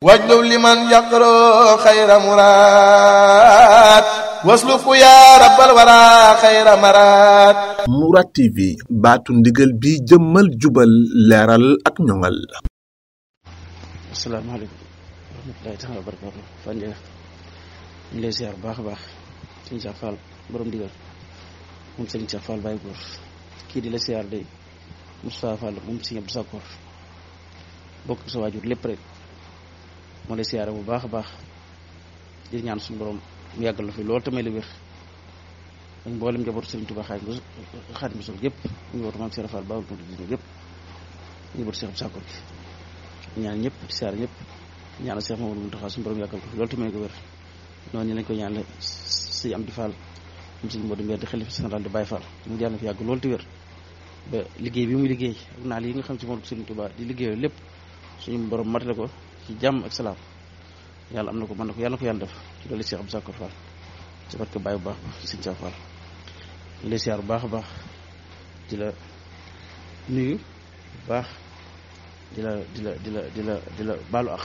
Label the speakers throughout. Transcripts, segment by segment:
Speaker 1: wajlub liman yaqro xayra muraad wasluku yaa rabbal wara xayra maraad.
Speaker 2: Mourad TV baatu ndigal bi jëmmal jubal leeral ak ñoŋal.
Speaker 3: asalaamaaleykum wa rahmatulahi taala wa barakaatu. Fane Ndiaye ñu lay ziar bu baax a baax sëñ Cheikh Fall borom ndigal moom sëñ Cheikh Fall Baye Góor kii di la ziar day Moustapha Fall moom sëñ Abdou Sakor bokk sa waajur lépp rek moo lay ziar bu baax a baax di ñaan suñu borom mu yàggal la fi loolu tamay la wér dañ mboolem njabootu Sëriñ Tuubaa Xaadimu Rasuul yëpp ñu wootu maam Cheikh Fall Baye Góor yëpp ñu wootu Cheikh Abdou Sakor bi ñaan ñëpp di ziar ñëpp ñaanal Cheikh Mamadou Mountakha suñu borom yàggal ko fi loolu tamay ko wér noonu lañ ko ñaanal sëñ Amdi Fall moom sëñ Modou Mbène di xalifa général di Baye Fall mu jàll fi yàgg loolu te wér ba liggéey bi muy liggéey ak naal yi nga xam ci moom Sëriñ Tuubaa di liggéeyoo lépp suñu borom matale ko ci jàmm ak salaam yàlla am na ko mën na ko yàlla na ko yàlla def ci doole Cheikh Abdou Sakor Fall ci barke Baye bu baax ba sëñ Cheikh Fall ñu lay siyaar bu baax a baax di la nuyu bu baax di la baalu ak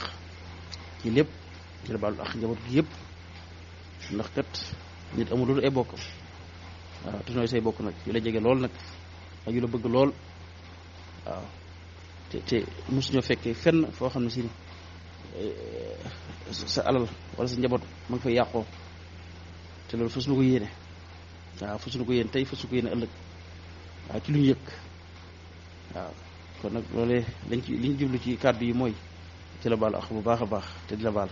Speaker 3: ci lépp di la baalu ak njaboot gi yëpp ndax kat nit amul lu ay bokkam waaw te nooy say bokk nag yu la jege lool nag ak yu la bëgg lool waaw te mosuñoo fekkee fenn foo xam ne si sa alal wala sa njaboot ma ngi fay yàqoo te loolu fas na ko yéene waaw fas na ko yéene tey fas na ko yéene ëllëg waaw ci lu ñu yëg waaw kon nag loolee li ñu jublu ci kàddu yi mooy ci la baal ak bu baax a baax te di la baal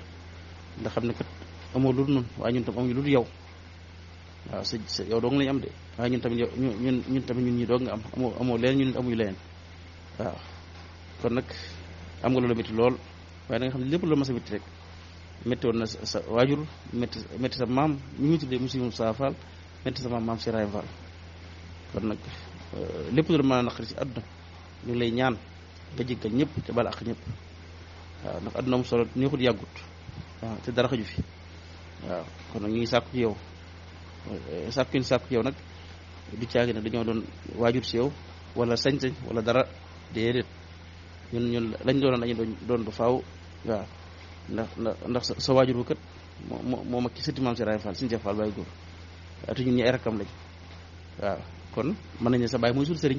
Speaker 3: ndax xam ne kat amoo lu dul noonu waaye ñun tam amuñu lu dul yow waaw sa yow doong lañu am de waaye ñun tamit ñun tamit ñun ñi doog nga am amoo leen ñun amuñu leneen waaw kon nag am nga loolu métti lool waaye da nga xam ne lépp lu mas a métti rek métti woon na sa waajur métti sa maam ñu muy tuddee monsieur Moussa Fall métti sa maam si Ray Fall kon nag lépp lu mën a naqari si àdduna ñu ngi lay ñaan nga jéggal ñëpp te bala ak ñëpp waaw ndax àdduna am solo neexut yàggut waaw te dara xaju fi waaw kon nag ñu ngi sàkku ci yow sàkku ci yow nag du caagi nag dañoo doon waajur si yow wala sañ-sañ wala dara déedéet ñun lañ doonoon dañu doon ba faaw waaw ndax sa waajur bu kat moo mag ci sëtti maam si Ray Fall suñu Cheikh Fall Baye Góor te ñun ñi ay rakkam lañ waaw kon mën nañ ne sa baay mooy suñu sëriñ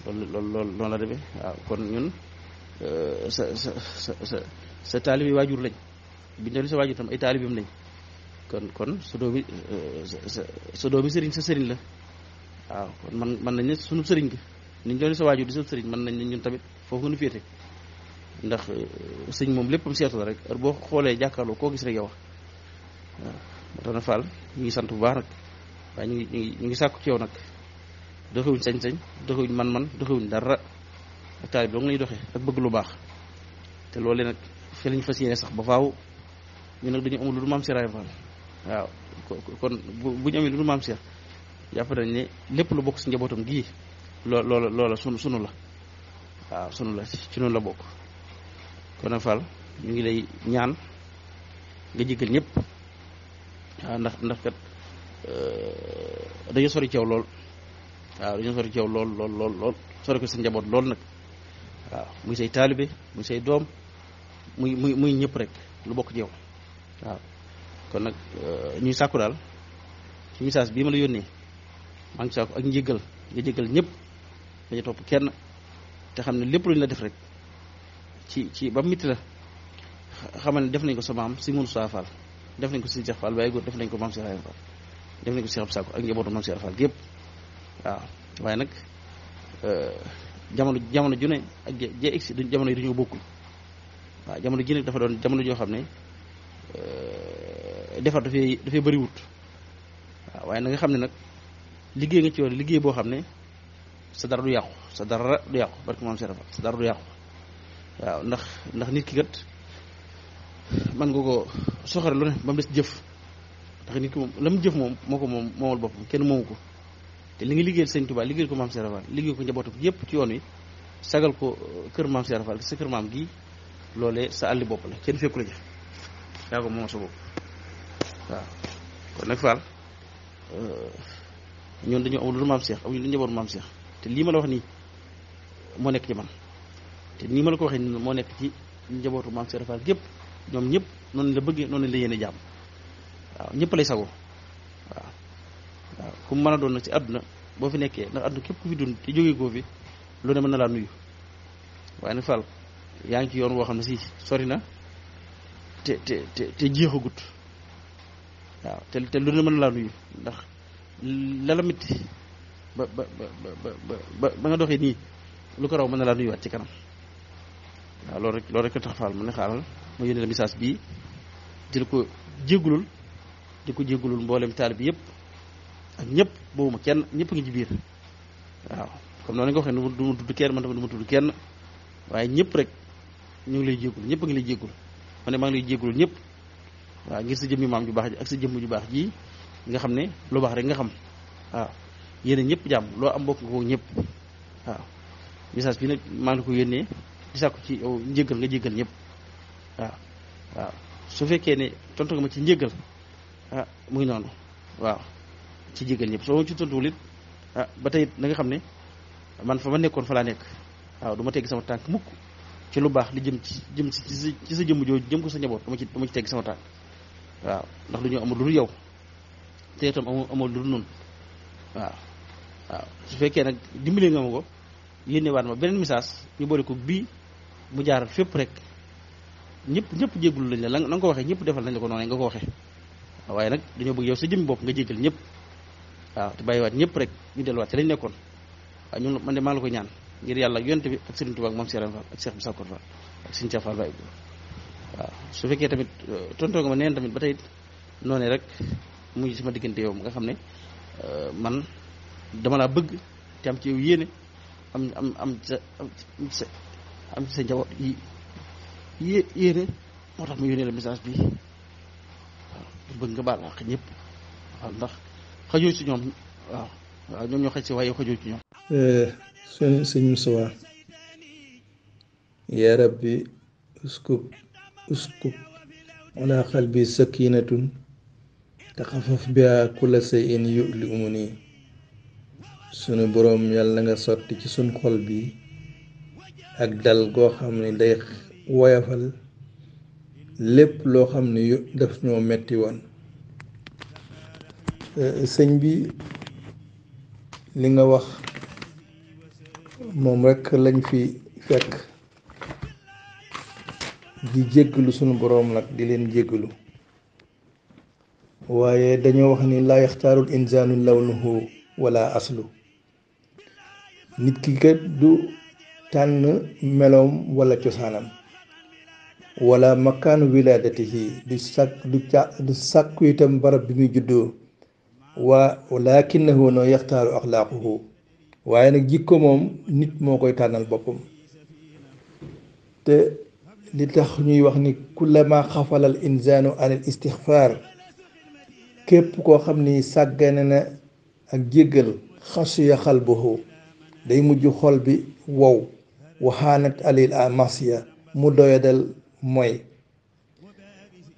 Speaker 3: loolu la demee waaw kon ñun sa taalibi waajur lañ biñ doon sa waajur tam ay taalibim lañ kon sa doomi sëriñ sa sëriñ la waaw kon man nañ ne suñu sëriñ gi niñ doon sa waajur di sa sëriñ mën nañ ne ñun tamit foofu nga nu féete ndax sëñ moom léppam seetu la rek heure boo xoolee jàkkaarloo koo gis rek yow waaw moo tax na Fall ñu ngi sant bu baax nag waaye ñu ngi sàkku ci yow nag doxewuñ sañ-sañ doxewuñ man-man doxewuñ dara ak taalib dong lañuy doxee ak bëgg lu baax te loolee nag fi lañ fas yéene sax ba faaw ñu nag dañu amul lu dul maam si Ray Fall waaw kon bu ñu amee lu dul maam Cheikh jàpp nañ ne lépp lu bokk si njabootam gii loola sunu la waaw sunu la ci noonu la bokk kon nag Fall ñu ngi lay ñaan nga jéggal ñëpp waaw ndax kat dañoo sori ci yow lool waaw dañoo sori ci yow lool sori ko sa njaboot lool nag waaw muy say taalibe muy say doom muy ñëpp rek lu bokk ci yow waaw kon nag ñuy sàkku daal ci message bii ma la yónnee maa ngi sàkku ak njéggal nga jéggal ñëpp dañu topp kenn te xam ne lépp lu ñu la def rek ci ba mitti la xamal ne def nañ ko sa maam si Moussa Fall def nañ ko si Cheikh Fall Baye Góor def nañ ko maam si Ray Fall def nañ ko Cheikh Abdou Sakor ak njabootu maam si Ray Fall gépp waaw waaye nag jamono ju ne ak jee egsi jamono yi dañoo bokkul waaw jamono ji nag dafa doon jamono joo xam ne defar dafay bëri wut waaw waaye na nga xam ne nag liggéey nga ci yoon liggéey boo xam ne sa dara du yàqu barke maam si Ray Fall sa dara du yàqu waaw ndax nit ki kat man nga ko soxare lu ne ba mu des jëf ndax nit ki moom la mu jëf moom moo ko moomal boppam kenn moomu ko te li nga liggéeyal Sëñ Tuubaa liggéeyal ko maam Cheikh Fall liggéey ko njabootam yépp ci yoon wi sagal ko kër maam Cheikh Fall sa kër maam gi loolee sa àlli bopp la kenn fekku la ja yaa ko moom sa bopp waaw kon nag Fall ñoon dañoo amul lu maam Cheikh amuñu lu njabootu maam Cheikh te lii ma la wax nii moo nekk ci man te nii ma la ko waxee nii moo nekk ci njabootu maam Cheikh Fall gépp ñoom ñëpp noonu la bëggee noonu la yéene jàmm waaw ñëpp lay sago waaw waaw ku mu mën a doon nag ci àdduna boo fi nekkee ndax àdduna képp ku fi dund te jógee koo fi lu ne mën na laa nuyu waaye nag Fall yaa ngi ci yoon woo xam ne si sori na te jeexagut waaw te lu ne mën na laa nuyu ndax lala mitti ba nga doxee nii lu ko raw mën na laa nuyuwaat ci kanam waaw loolu rek tax Fall mu ne xaaral ma yónnee la message bii di la ko jéggulul mboolem taalib bi yëpp ak ñëpp boobu kenn ñëpp ngi ci biir waaw comme noonu nga waxee du ma tudd kenn man tamit du ma tudd kenn waaye ñëpp rek ñu ngi lay jéggul ñëpp a ngi lay jéggul ma ne maa ngi lay jéggulul ñëpp waaw ngir sa jëmmi maam ju baax ji ak sa jëmm ju baax ji nga xam ne lu baax rek nga xam waaw yéene ñëpp jàmm loo am bokk nga ko ñëpp waaw message bi nag maa ngi ko yónnee di sàkku ci yow njéggal nga jéggal ñëpp waaw su fekkee ne tontu nga ma ci njéggal muy noonu waaw ci jéggal ñëpp soo ma ci tontuwul it ba tey da nga xam ne man fa ma nekkoon fa laa nekk waaw du ma tegg sama tànk mukk ci lu baax li jëm ci sa jëmm jooju jëm ko sa njaboot dama ci tegg sama tànk waaw ndax du ñu amul lu dul yow te itam amul lu dul noonu waaw su fekkee nag dimbali nga ma ko yénne waat ma beneen message ñu boole ko bii mu jaaral fépp rek ñëpp jéggul lañ la nga ko waxee ñëpp defal nañ la ko noonu nga ko waxee waaye nag dañoo bëgg yow sa jëmmi bopp nga jéggal ñëpp waaw te bàyyiwaat ñëpp rek ñu delluwaat ci lañ nekkoon waaw ñun man de maa la ko ñaan ngir yàlla ak yonte bi ak Serigne Touba ak Mame Cheikh Fall ak Cheikh Moussa Fall ak Serigne Cheikh Fall Baye waaw su fekkee tamit tontoo nga ma neen tamit ba tey noonu rek muy sama diggante yow nga xam ne man dama laa bëgg te am ci yow yéene am ci sa njaboot yéene moo tax mu yónnee la message bi waaw bëgg nga baal àq ñëpp waaw ndax xajoo ci ñoom waaw ñoom ñoo xaj si waaye xajoo ci ñoom.
Speaker 4: sëñ Moussa yaa rabbi uskub ala qalbi sakinatun taxafaf biha kulla shay'in yu'limuni sunu boroom yàlla nga sotti ci sun xol bi ak dal goo xam ne day woyafal lépp loo xam ne daf ñoo metti woon sëñ bi li nga wax moom rekk lañ fi fekk di jéggalu sunu boroom nag di leen jéggalu waaye dañoo wax ni laa yaxtaarul insaanu lawnuhu wala aslu nit ki kat du tànn meloom wala cosaanam wala makaanu wilaadatihi du sàkku itam barab bi muy juddoo walakinahu noo yaxtaaru axlaaquhu waaye nag jikko moom nit moo koy tànnal boppam te li tax ñuy wax ni kullama xafalal insaanu anil istixfaar képp koo xam ni sàggane na ak jéggal xasiya xalbuhu day mujj xol bi wow waxaanat alil amasiya mu doyadal mooy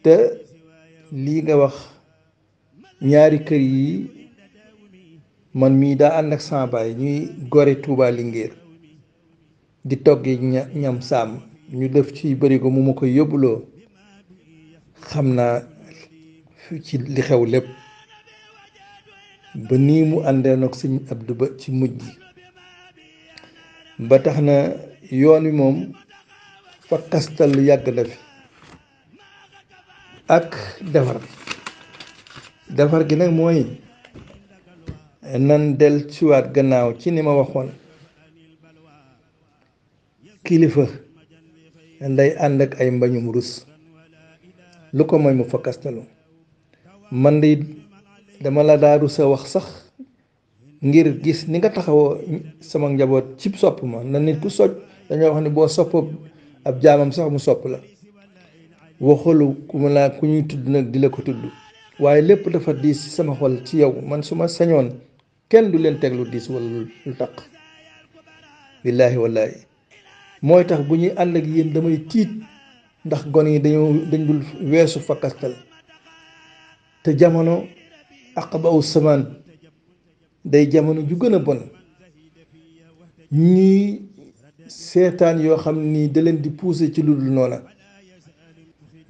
Speaker 4: te lii nga wax ñaari kër yi man mii daa ànd ak sama baay ñuy gore Touba Linguère di toggi ñam saam ñu def ci barigo mu ma koy yóbbuloo xam naa ci li xew lépp ba nii mu àndee ak sëñ Abdou Ba ci mujj gi ba tax na yoon wi moom fa kastal yàgg na fi ak defar gi nag mooy nan del siwaat gannaaw ci ni ma waxoon kilifa nday ànd ak ay mbañum rus lu ko mooy mu fa kastalu man de dama la daa rus a wax sax ngir gis ni nga taxawoo sama njaboot ci sopp ma na nit ku soj dañoo wax ni boo sopp ab jaamam sax mu sopp la waxulu ku ma laa ku ñuy tudd nag di la ko tudd waaye lépp dafa diis ci sama xol ci yow man su ma sañoon kenn du leen teg lu diis wala lu taq billaahi wallaahi mooy tax bu ñuy ànd ak yéen damay tiit ndax gon yi dañ dul weesu fakkastal te jamono aqbaw samaan day jamono ju gën a bon ñuy seetaan yoo xam ni da leen di pousser ci lu dul noona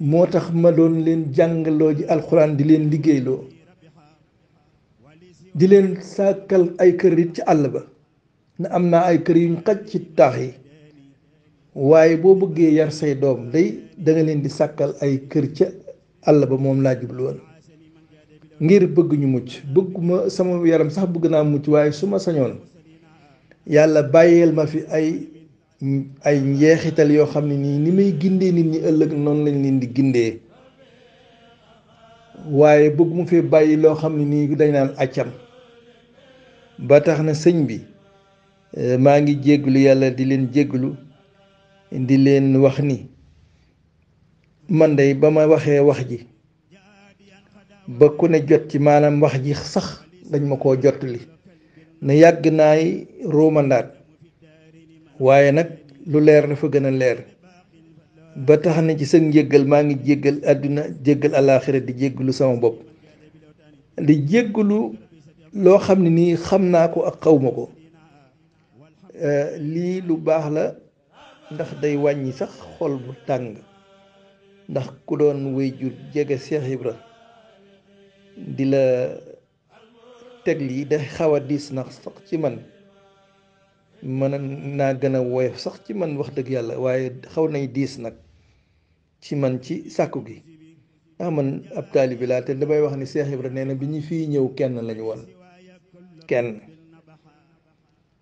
Speaker 4: moo tax ma doon leen jàngaloo ji alxuraan di leen liggéeyloo di leen sàkkal ay kër it ci àll ba na am naa ay kër yuñ xaj ci taax yi waaye boo bëggee yar say doom day da nga leen di sàkkal ay kër ca àll ba moom laa jublu woon ngir bëgg ñu mucc bëgguma sama yaram sax bëgg naa mucc waaye su ma sañoon yàlla bàyyeel ma fi ay njeexital yoo xam ne nii ni may gindee nit ñi ëllëg noonu lañ leen di gindee waaye bëgg mu fee bàyyi loo xam ne nii dañ naan accam ba tax na sëñ bi maa ngi jégglu yàlla di leen jégglu di leen wax ni man day ba ma waxee wax ji ba ku ne jot ci maanaam wax ji sax dañ ma koo jottali ne yàgg naay ruumandaat waaye nag lu leer dafa gën a leer ba tax na ci sëg njéggal maa ngi jéggal àdduna jéggal alaaxira di jéggalu sama bopp di jéggalu loo xam ne nii xam naa ko ak xawma ko lii lu baax la ndax day wàññi sax xol bu tàng ndax ku doon waajur jege Seex Ibra di la teg lii day xaw a diis na sax ci man mën naa gën a woyof sax ci man wax dëgg yàlla waaye xaw nay diis nag ci man ci sàkku gi ndax man ab taalibi laa te damay wax ni Seex Ibra nee na bi ñu fii ñëw kenn lañu woon kenn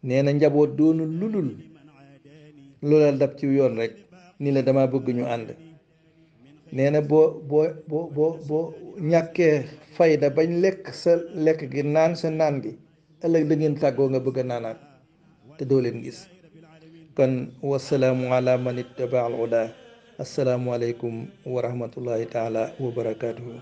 Speaker 4: nee na njaboot doonu ludul loola dab ci yoon rek ni la dama bëgg ñu ànd nee na boo ñàkkee fayda bañ lekk sa lekk gi naan sa naan gi ëllëg da ngeen tàggoo nga bëgg a naanaat te doo leen gis kon wasalaamu ala man ittaba al huda assalaamu aleykum wa rahmatullahi taala wa barakatuhu